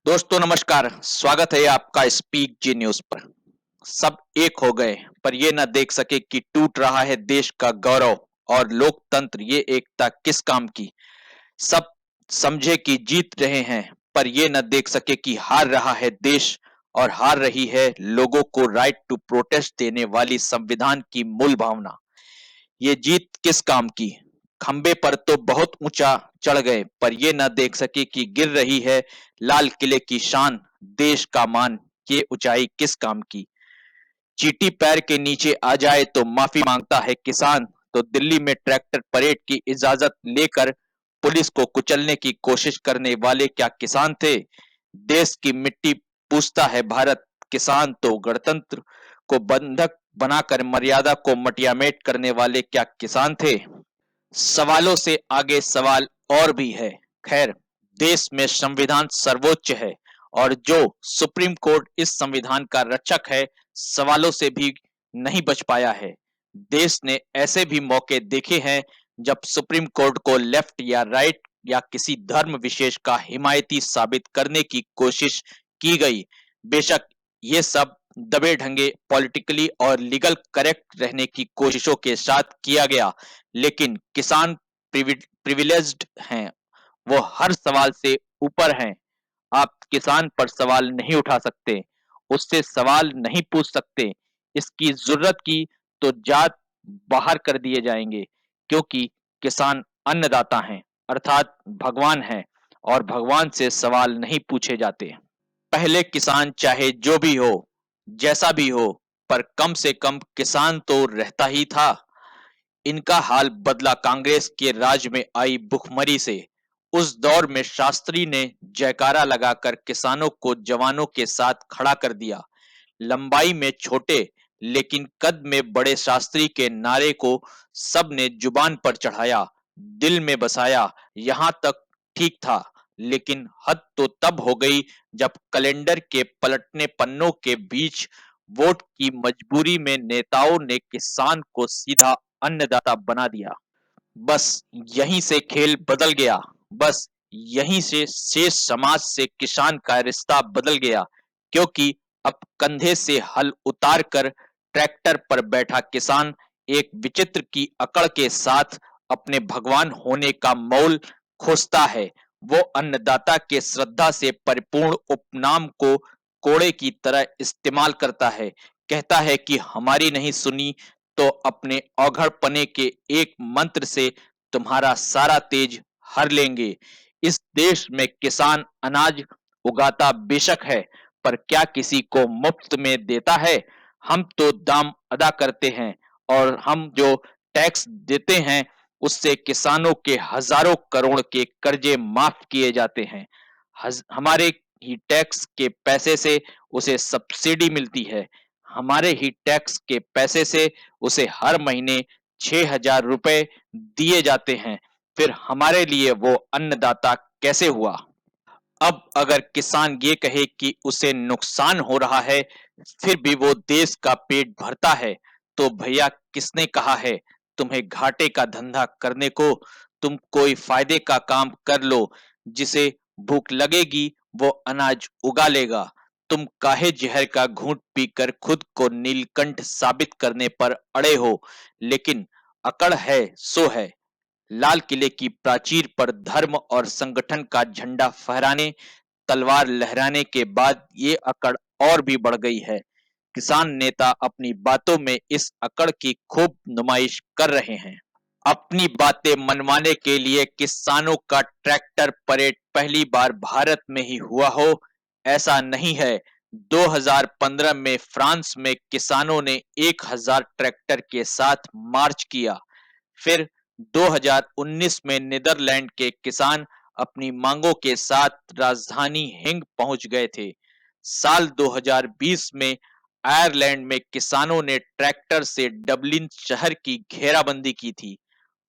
दोस्तों नमस्कार। स्वागत है आपका स्पीक जी न्यूज पर। सब एक हो गए पर ये न देख सके कि टूट रहा है देश का गौरव और लोकतंत्र। ये एकता किस काम की। सब समझे कि जीत रहे हैं पर ये न देख सके कि हार रहा है देश और हार रही है लोगों को राइट टू प्रोटेस्ट देने वाली संविधान की मूल भावना। ये जीत किस काम की। खंबे पर तो बहुत ऊंचा चढ़ गए पर ये न देख सके कि गिर रही है लाल किले की शान, देश का मान। ये ऊंचाई किस काम की। चींटी पैर के नीचे आ जाए तो माफी मांगता है किसान, तो दिल्ली में ट्रैक्टर परेड की इजाजत लेकर पुलिस को कुचलने की कोशिश करने वाले क्या किसान थे। देश की मिट्टी पूछता है भारत, किसान तो गणतंत्र को बंधक बनाकर मर्यादा को मटियामेट करने वाले क्या किसान थे। सवालों से आगे सवाल और भी है। खैर, देश में संविधान सर्वोच्च है और जो सुप्रीम कोर्ट इस संविधान का रक्षक है, सवालों से भी नहीं बच पाया है। देश ने ऐसे भी मौके देखे हैं जब सुप्रीम कोर्ट को लेफ्ट या राइट या किसी धर्म विशेष का हिमायती साबित करने की कोशिश की गई। बेशक ये सब दबे ढंगे पॉलिटिकली और लीगल करेक्ट रहने की कोशिशों के साथ किया गया, लेकिन किसान प्रिविलेज्ड हैं। वो हर सवाल से ऊपर हैं। आप किसान पर सवाल नहीं उठा सकते, उससे सवाल नहीं पूछ सकते। इसकी जरूरत की तो जात बाहर कर दिए जाएंगे, क्योंकि किसान अन्नदाता हैं, अर्थात भगवान हैं, और भगवान से सवाल नहीं पूछे जाते। पहले किसान चाहे जो भी हो, जैसा भी हो, पर कम से कम किसान तो रहता ही था। इनका हाल बदला कांग्रेस के राज में आई भुखमरी से। उस दौर में शास्त्री ने जयकारा लगाकर किसानों को जवानों के साथ खड़ा कर दिया। लंबाई में छोटे लेकिन कद में बड़े शास्त्री के नारे को सब ने जुबान पर चढ़ाया, दिल में बसाया। यहां तक ठीक था, लेकिन हद तो तब हो गई जब कैलेंडर के पलटने पन्नों के बीच वोट की मजबूरी में नेताओं ने किसान को सीधा अन्नदाता बना दिया। बस यहीं से खेल बदल गया। बस यहीं से शेष समाज से किसान का रिश्ता बदल गया, क्योंकि अब कंधे से हल उतार कर ट्रैक्टर पर बैठा किसान एक विचित्र की अकड़ के साथ अपने भगवान होने का मोल खोजता है। वो अन्नदाता के श्रद्धा से परिपूर्ण उपनाम को कोड़े की तरह इस्तेमाल करता है। कहता है कि हमारी नहीं सुनी तो अपने औघड़पने के एक मंत्र से तुम्हारा सारा तेज हर लेंगे। इस देश में किसान अनाज उगाता बेशक है, पर क्या किसी को मुफ्त में देता है। हम तो दाम अदा करते हैं और हम जो टैक्स देते हैं उससे किसानों के हजारों करोड़ के कर्जे माफ किए जाते हैं। हमारे ही टैक्स के पैसे से उसे सब्सिडी मिलती है। हमारे ही टैक्स के पैसे से उसे हर महीने 6,000 रुपए दिए जाते हैं। फिर हमारे लिए वो अन्नदाता कैसे हुआ। अब अगर किसान ये कहे कि उसे नुकसान हो रहा है फिर भी वो देश का पेट भरता है, तो भैया किसने कहा है तुम्हें घाटे का धंधा करने को। तुम कोई फायदे का काम कर लो। जिसे भूख लगेगी वो अनाज उगा लेगा। तुम काहे जहर का घूंट पीकर खुद को नीलकंठ साबित करने पर अड़े हो। लेकिन अकड़ है सो है। लाल किले की प्राचीर पर धर्म और संगठन का झंडा फहराने, तलवार लहराने के बाद ये अकड़ और भी बढ़ गई है। किसान नेता अपनी बातों में इस अकड़ की खूब नुमाइश कर रहे हैं। अपनी बातें मनवाने के लिए किसानों का ट्रैक्टर परेड पहली बार भारत में ही हुआ हो, ऐसा नहीं है। 2015 में फ्रांस में किसानों ने 1,000 ट्रैक्टर के साथ मार्च किया। फिर 2019 में नीदरलैंड के किसान अपनी मांगों के साथ राजधानी हिंग पहुंच गए थे। साल 2020 में आयरलैंड में किसानों ने ट्रैक्टर से डबलिन शहर की घेराबंदी की थी।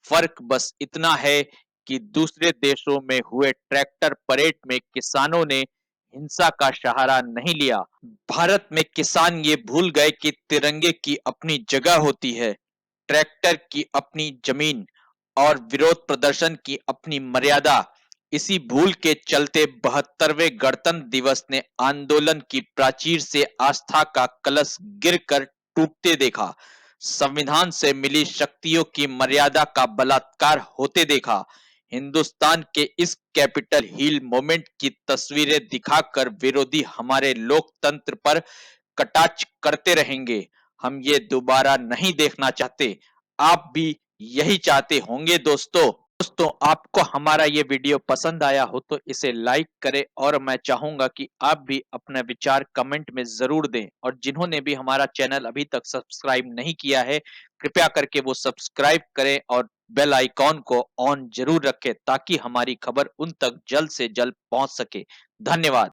फर्क बस इतना है कि दूसरे देशों में हुए ट्रैक्टर परेड में किसानों ने हिंसा का सहारा नहीं लिया। भारत में किसान ये भूल गए कि तिरंगे की अपनी जगह होती है, ट्रैक्टर की अपनी जमीन और विरोध प्रदर्शन की अपनी मर्यादा। इसी भूल के चलते 72वें गणतंत्र दिवस ने आंदोलन की प्राचीर से आस्था का कलश गिरकर टूटते देखा, संविधान से मिली शक्तियों की मर्यादा का बलात्कार होते देखा। हिंदुस्तान के इस कैपिटल हिल मोमेंट की तस्वीरें दिखाकर विरोधी हमारे लोकतंत्र पर कटाक्ष करते रहेंगे। हम ये दोबारा नहीं देखना चाहते। आप भी यही चाहते होंगे दोस्तों। दोस्तों, आपको हमारा ये वीडियो पसंद आया हो तो इसे लाइक करें और मैं चाहूंगा कि आप भी अपना विचार कमेंट में जरूर दें, और जिन्होंने भी हमारा चैनल अभी तक सब्सक्राइब नहीं किया है, कृपया करके वो सब्सक्राइब करें और बेल आइकॉन को ऑन जरूर रखें ताकि हमारी खबर उन तक जल्द से जल्द पहुंच सके। धन्यवाद।